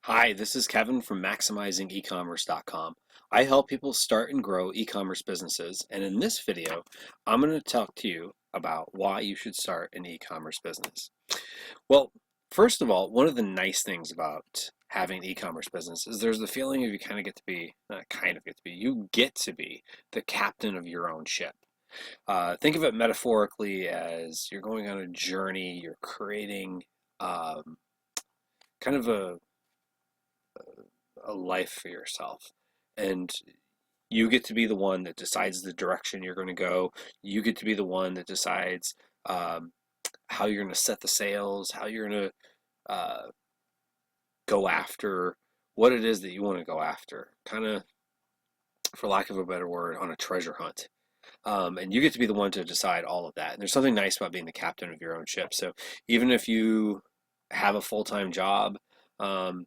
Hi, this is Kevin from MaximizingEcommerce.com. I help people start and grow e-commerce businesses, and in this video, I'm going to talk to you about why you should start an e-commerce business. Well, first of all, one of the nice things about having an e-commerce business is there's the feeling of you kind of get to be, not kind of get to be, you get to be the captain of your own ship. Think of it metaphorically as you're going on a journey, you're creating kind of a life for yourself. And you get to be the one that decides the direction you're going to go. You get to be the one that decides how you're going to set the sales, how you're going to go after what it is that you want to go after. Kind of, for lack of a better word, on a treasure hunt. And you get to be the one to decide all of that. And there's something nice about being the captain of your own ship. So even if you have a full-time job, um,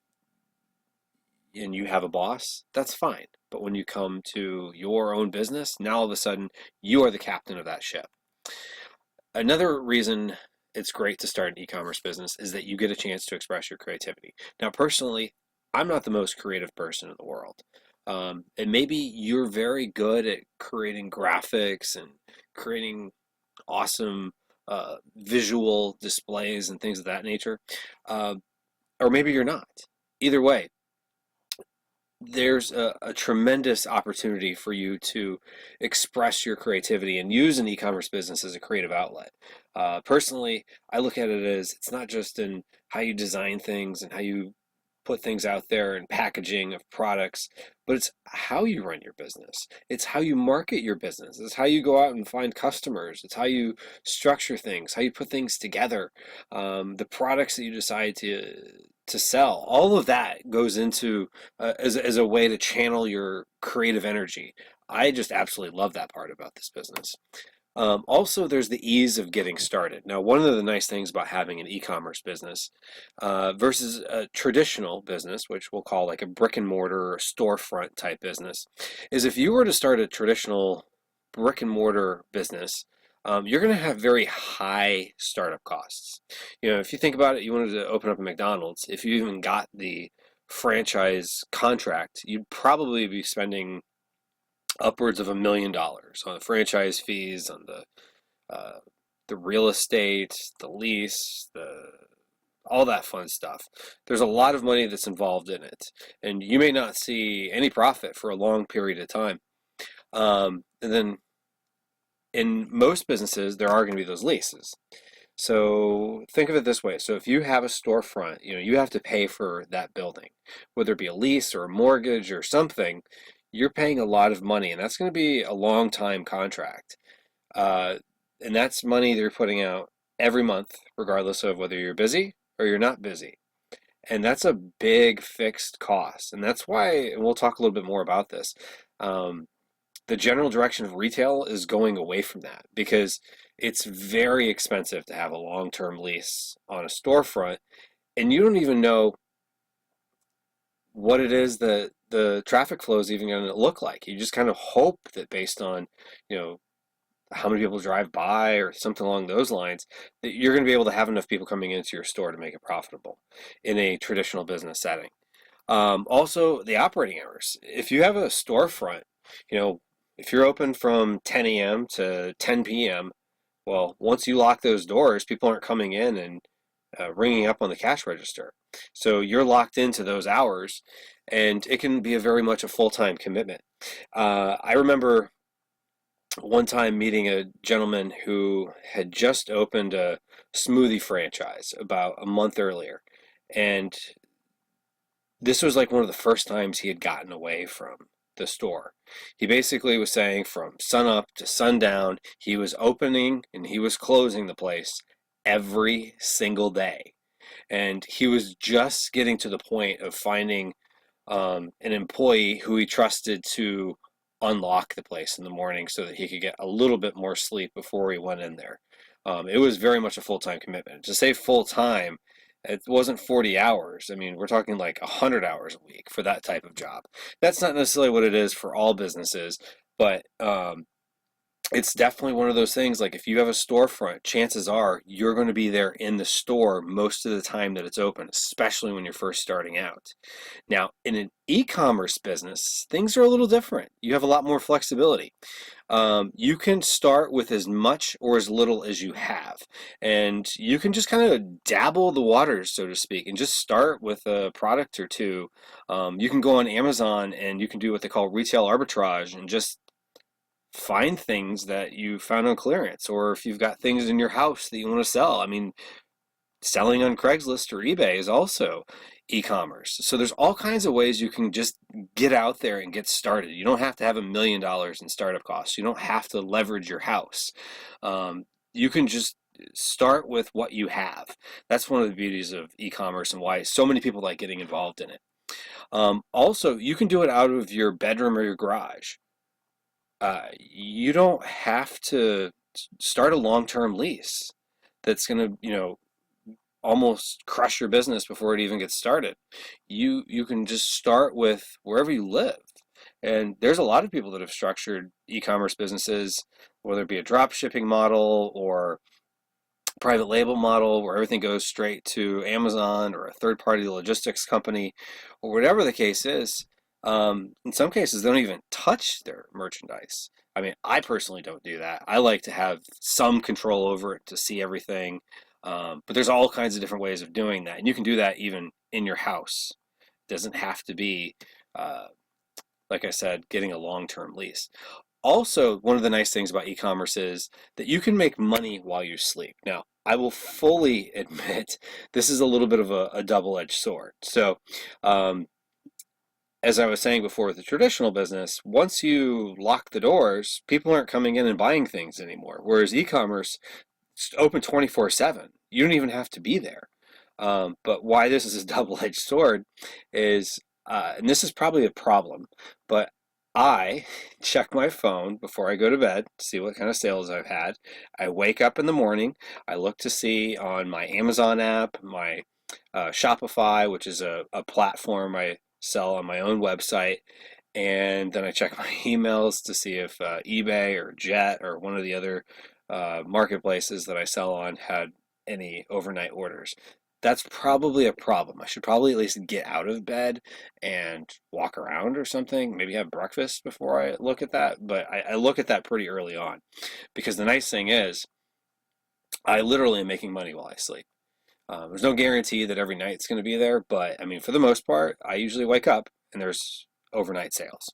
and you have a boss, that's fine. But when you come to your own business, now all of a sudden you are the captain of that ship. Another reason it's great to start an e-commerce business is that you get a chance to express your creativity. Now, personally, I'm not the most creative person in the world. And maybe you're very good at creating graphics and creating awesome visual displays and things of that nature. Uh, or maybe you're not. Either way, there's a tremendous opportunity for you to express your creativity and use an e-commerce business as a creative outlet. Personally, I look at it as it's not just in how you design things and how you put things out there and packaging of products, but it's how you run your business. It's how you market your business. It's how you go out and find customers. It's how you structure things, how you put things together, the products that you decide to sell. All of that goes into as a way to channel your creative energy. I just absolutely love that part about this business. Also, there's the ease of getting started. Now, one of the nice things about having an e-commerce business versus a traditional business, which we'll call like a brick and mortar or storefront type business, is if you were to start a traditional brick and mortar business, you're going to have very high startup costs. If you think about it, you wanted to open up a McDonald's. If you even got the franchise contract, you'd probably be spending upwards of $1 million on the franchise fees, on the real estate, the lease, the all that fun stuff. There's a lot of money that's involved in it, and you may not see any profit for a long period of time. And then in most businesses, there are going to be those leases. So think of it this way. So if you have a storefront, you have to pay for that building, whether it be a lease or a mortgage or something. You're paying a lot of money, and that's going to be a long time contract. Uh, and that's money they're putting out every month, regardless of whether you're busy or you're not busy. And that's a big fixed cost. And that's why, and we'll talk a little bit more about this. Um, the general direction of retail is going away from that because it's very expensive to have a long-term lease on a storefront, and you don't even know what it is that the traffic flow is even going to look like. You just kind of hope that based on, you know, how many people drive by or something along those lines, that you're going to be able to have enough people coming into your store to make it profitable in a traditional business setting. Also, the operating hours. If you have a storefront, you know, if you're open from 10 a.m. to 10 p.m., well, once you lock those doors, people aren't coming in and ringing up on the cash register. So you're locked into those hours, and it can be a very much a full-time commitment. I remember one time meeting a gentleman who had just opened a smoothie franchise about a month earlier, and this was like one of the first times he had gotten away from the store. He basically was saying from sun up to sundown, he was opening and he was closing the place every single day. And he was just getting to the point of finding an employee who he trusted to unlock the place in the morning so that he could get a little bit more sleep before he went in there. It was very much a full-time commitment. To say full-time, it wasn't 40 hours. I mean, we're talking like 100 hours a week for that type of job. That's not necessarily what it is for all businesses, but it's definitely one of those things. Like if you have a storefront, chances are you're going to be there in the store most of the time that it's open, especially when you're first starting out. Now, in an e-commerce business, things are a little different. You have a lot more flexibility. You can start with as much or as little as you have, and you can just kind of dabble the waters, so to speak, and just start with a product or two. You can go on Amazon and you can do what they call retail arbitrage and just find things that you found on clearance, or if you've got things in your house that you want to sell. I mean, selling on Craigslist or eBay is also e-commerce. So there's all kinds of ways you can just get out there and get started. You don't have to have $1 million in startup costs. You don't have to leverage your house. You can just start with what you have. That's one of the beauties of e-commerce and why so many people like getting involved in it. Also, you can do it out of your bedroom or your garage. You don't have to start a long-term lease that's going to, almost crush your business before it even gets started. You can just start with wherever you live. And there's a lot of people that have structured e-commerce businesses, whether it be a drop shipping model or private label model where everything goes straight to Amazon or a third-party logistics company or whatever the case is. In some cases, they don't even touch their merchandise. I mean, I personally don't do that. I like to have some control over it to see everything. But there's all kinds of different ways of doing that. And you can do that even in your house. It doesn't have to be, uh, like I said, getting a long-term lease. Also, one of the nice things about e-commerce is that you can make money while you sleep. Now, I will fully admit this is a little bit of a double-edged sword. So, um, as I was saying before with the traditional business, once you lock the doors, people aren't coming in and buying things anymore. Whereas e-commerce, it's open 24/7. You don't even have to be there. But why this is a double-edged sword is, and this is probably a problem, but I check my phone before I go to bed to see what kind of sales I've had. I wake up in the morning. I look to see on my Amazon app, my Shopify, which is a platform I sell on my own website. And then I check my emails to see if eBay or Jet or one of the other marketplaces that I sell on had any overnight orders. That's probably a problem. I should probably at least get out of bed and walk around or something, maybe have breakfast before I look at that. But I look at that pretty early on because the nice thing is I literally am making money while I sleep. There's no guarantee that every night it's going to be there, but I mean, for the most part, I usually wake up and there's overnight sales.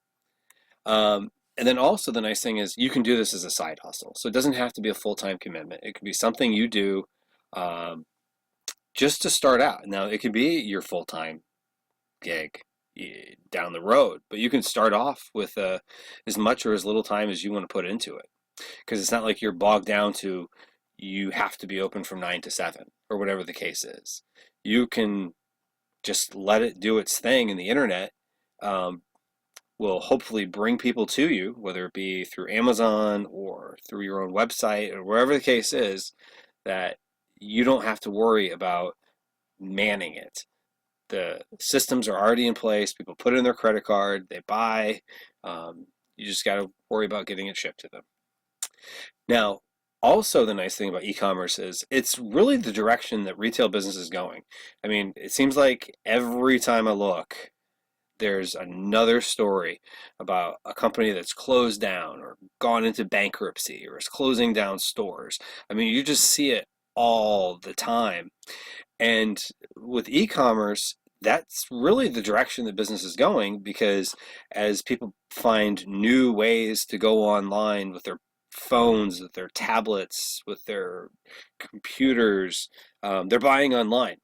And then also the nice thing is you can do this as a side hustle. So it doesn't have to be a full-time commitment. It could be something you do um, just to start out. Now, it could be your full-time gig down the road, but you can start off with as much or as little time as you want to put into it. Because it's not like you're bogged down to you have to be open from 9 to 7 or whatever the case is. You can just let it do its thing, and the internet will hopefully bring people to you, whether it be through Amazon or through your own website or wherever the case is, that you don't have to worry about manning it. The systems are already in place. People put in their credit card, they buy. You just got to worry about getting it shipped to them. Now, also the nice thing about e-commerce is it's really the direction that retail business is going. I mean, it seems like every time I look, there's another story about a company that's closed down or gone into bankruptcy or is closing down stores. I mean, you just see it all the time. And with e-commerce, that's really the direction that business is going because as people find new ways to go online with their phones, with their tablets, with their computers, they're buying online.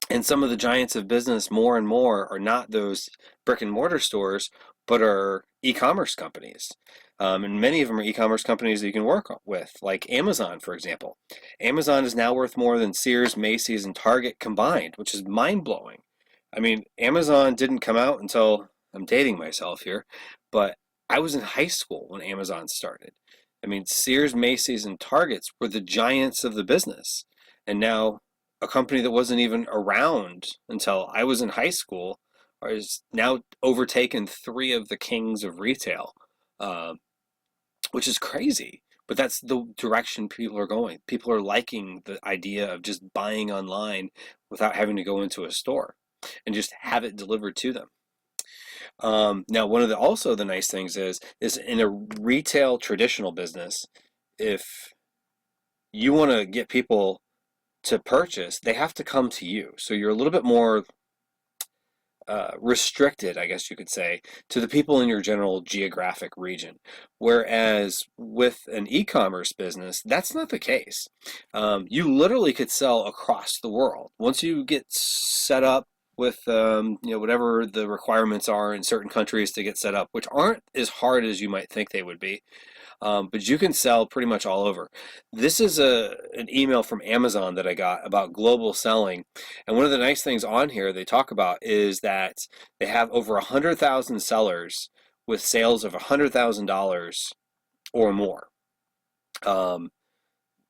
And some of the giants of business more and more are not those brick and mortar stores, but are e-commerce companies. And many of them are e-commerce companies that you can work with, like Amazon, for example. Amazon is now worth more than Sears, Macy's, and Target combined, which is mind-blowing. I mean, Amazon didn't come out until, I'm dating myself here, but I was in high school when Amazon started. I mean, Sears, Macy's, and Targets were the giants of the business. And now a company that wasn't even around until I was in high school has now overtaken three of the kings of retail. Uh, which is crazy. But that's the direction people are going. People are liking the idea of just buying online without having to go into a store and just have it delivered to them. Now, one of the also the nice things is in a retail traditional business, if you want to get people to purchase, they have to come to you. So you're a little bit more restricted, I guess you could say, to the people in your general geographic region. Whereas with an e-commerce business, that's not the case. You literally could sell across the world. Once you get set up with whatever the requirements are in certain countries to get set up, which aren't as hard as you might think they would be, but you can sell pretty much all over. This is an email from Amazon that I got about global selling, and one of the nice things on here they talk about is that they have over 100,000 sellers with sales of $100,000 or more.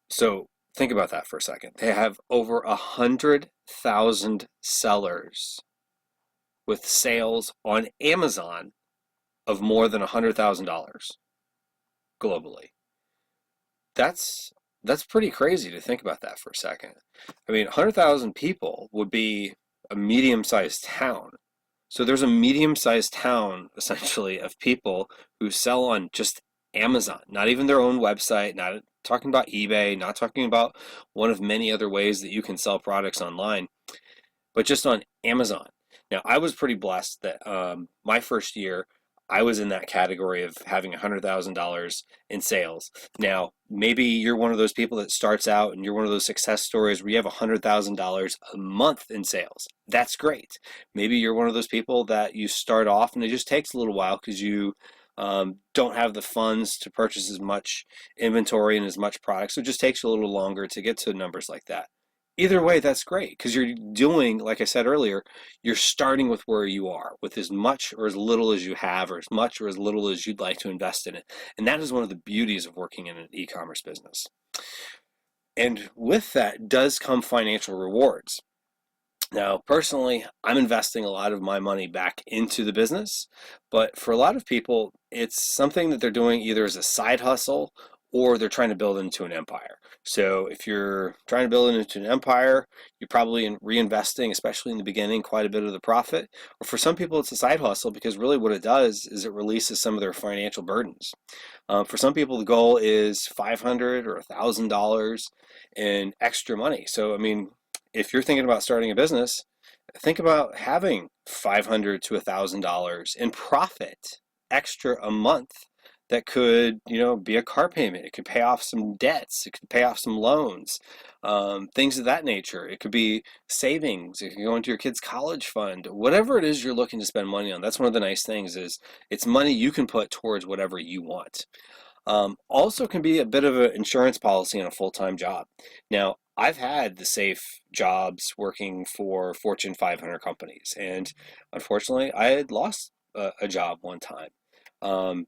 So think about that for a second. They have over 100,000 sellers with sales on Amazon of more than $100,000 globally. That's that's pretty crazy to think about that for a second. I mean, 100,000 people would be a medium-sized town. So there's a medium-sized town essentially of people who sell on just Amazon, not even their own website, not talking about eBay, not talking about one of many other ways that you can sell products online, but just on Amazon. Now, I was pretty blessed that my first year, I was in that category of having $100,000 in sales. Now, maybe you're one of those people that starts out and you're one of those success stories where you have $100,000 a month in sales. That's great. Maybe you're one of those people that you start off and it just takes a little while because you don't have the funds to purchase as much inventory and as much product. So it just takes you a little longer to get to numbers like that. Either way, that's great because you're doing, like I said earlier, you're starting with where you are, with as much or as little as you have, or as much or as little as you'd like to invest in it. And that is one of the beauties of working in an e-commerce business. And with that does come financial rewards. Now, personally, I'm investing a lot of my money back into the business, but for a lot of people, it's something that they're doing either as a side hustle or they're trying to build into an empire. So if you're trying to build it into an empire, you're probably reinvesting, especially in the beginning, quite a bit of the profit. Or for some people, it's a side hustle because really what it does is it releases some of their financial burdens. For some people, the goal is $500 or $1,000 in extra money. So, I mean, if you're thinking about starting a business, think about having $500 to $1,000 in profit extra a month that could, be a car payment. It could pay off some debts. It could pay off some loans, things of that nature. It could be savings. It could go into your kid's college fund. Whatever it is you're looking to spend money on, that's one of the nice things is it's money you can put towards whatever you want. Also can be a bit of an insurance policy in a full-time job. Now, I've had the safe jobs working for Fortune 500 companies, and unfortunately, I had lost a job one time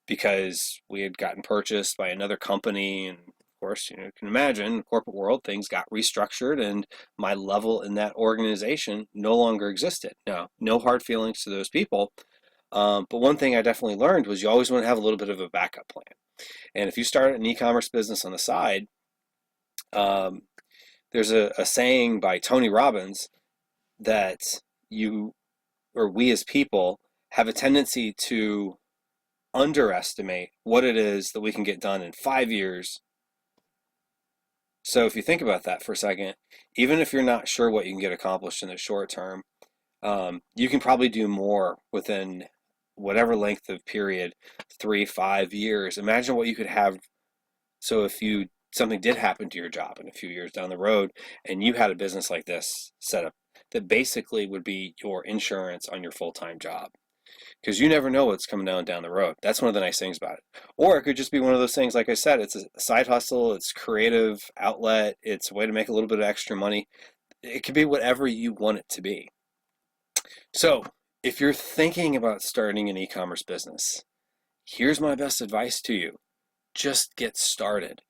because we had gotten purchased by another company, and of course, you can imagine, in the corporate world, things got restructured, and my level in that organization no longer existed. Now, no hard feelings to those people, but one thing I definitely learned was you always want to have a little bit of a backup plan. And if you start an e-commerce business on the side, there's a saying by Tony Robbins that you or we as people have a tendency to underestimate what it is that we can get done in 5 years. So if you think about that for a second, even if you're not sure what you can get accomplished in the short term, you can probably do more within whatever length of period, 3, 5 years. Imagine what you could have. So if something did happen to your job in a few years down the road and you had a business like this set up that basically would be your insurance on your full-time job, because you never know what's coming down the road. That's one of the nice things about it. Or it could just be one of those things, like I said, it's a side hustle, it's creative outlet, it's a way to make a little bit of extra money. It could be whatever you want it to be. So if you're thinking about starting an e-commerce business, here's my best advice to you. Just get started.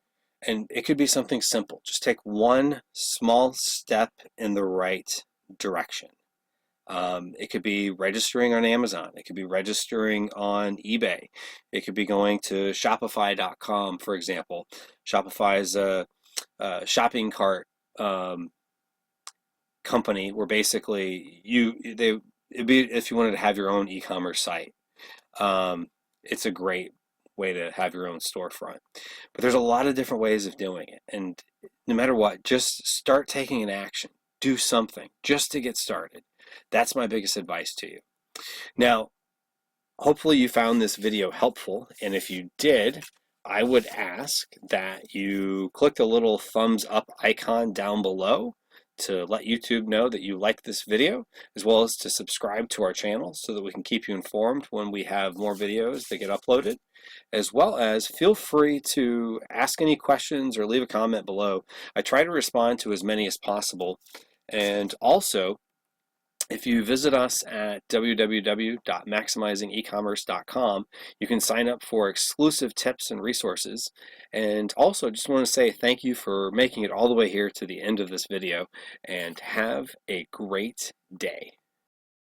And it could be something simple. Just take one small step in the right direction. It could be registering on Amazon. It could be registering on eBay. It could be going to Shopify.com, for example. Shopify is a shopping cart um, company where basically it'd be if you wanted to have your own e-commerce site. Um, it's a great way to have your own storefront. But there's a lot of different ways of doing it. And no matter what, just start taking an action. Do something just to get started. That's my biggest advice to you. Now, hopefully you found this video helpful. And if you did, I would ask that you click the little thumbs up icon down below to let YouTube know that you like this video, as well as to subscribe to our channel so that we can keep you informed when we have more videos that get uploaded, as well as feel free to ask any questions or leave a comment below. I try to respond to as many as possible. And also, if you visit us at www.maximizingecommerce.com, you can sign up for exclusive tips and resources. And also, just want to say thank you for making it all the way here to the end of this video, and have a great day.